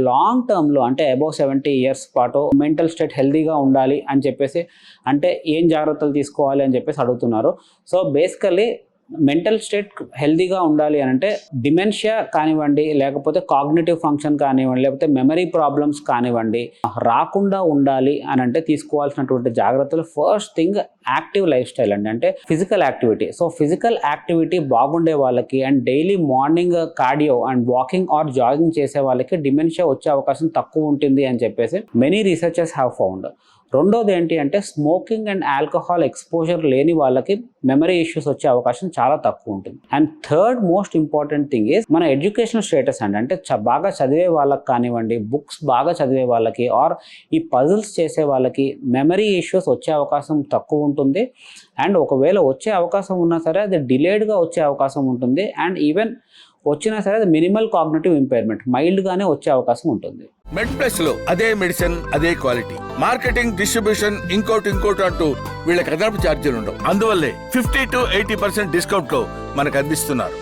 Long టర్మ్లో అంటే above 70 years పాటు మెంటల్ స్టేట్ హెల్దీగా ఉండాలి అని చెప్పేసి అంటే ఏం జాగ్రత్తలు తీసుకోవాలి అని చెప్పేసి అడుగుతున్నారు. సో బేసికలీ మెంటల్ స్టేట్ హెల్దీగా ఉండాలి అని అంటే డిమెన్షియా కానివ్వండి, లేకపోతే కాగ్నిటివ్ ఫంక్షన్ కానివ్వండి, లేకపోతే మెమరీ ప్రాబ్లమ్స్ కానివ్వండి రాకుండా ఉండాలి అని అంటే తీసుకోవాల్సినటువంటి జాగ్రత్తలు first thing active life style అండి. అంటే physical activity. So physical activity బాగుండే వాళ్ళకి and daily morning cardio and walking are jogging చేసే వాళ్ళకి డిమెన్షియా వచ్చే అవకాశం తక్కువ ఉంటుంది అని చెప్పేసి మెనీ రీసెర్చర్స్ హ్యావ్ ఫౌండ్. రెండోది ఏంటి అంటే స్మోకింగ్ అండ్ ఆల్కహాల్ ఎక్స్పోజర్ లేని వాళ్ళకి మెమరీ ఇష్యూస్ వచ్చే అవకాశం చాలా తక్కువ ఉంటుంది. And third most important thing is మన ఎడ్యుకేషనల్ స్టేటస్ అండి. అంటే బాగా చదివే వాళ్ళకి కానివ్వండి, బుక్స్ బాగా చదివే వాళ్ళకి ఆర్ ఈ పజిల్స్ చేసే వాళ్ళకి మెమరీ ఇష్యూస్ వచ్చే అవకాశం తక్కువ ఉంటుంది. అండ్ ఒకవేళ వచ్చే అవకాశం ఉన్నా సరే అది డిలేడ్గా వచ్చే అవకాశం ఉంటుంది. అండ్ ఈవెన్ వచ్చినా సరే అది మినిమల్ కాగ్నిటివ్ ఇంపైర్మెంట్ మైల్డ్గానే వచ్చే అవకాశం ఉంటుంది. మెడ్ప్లస్ లో అదే మెడిసిన్ అదే క్వాలిటీ, మార్కెటింగ్, డిస్ట్రిబ్యూషన్, ఇంకోటి అంటూ వీళ్ళకి అదనపు ఛార్జీలు ఉండవు. అందువల్లే 50 to 80% డిస్కౌంట్ లో మనకు అందిస్తున్నారు.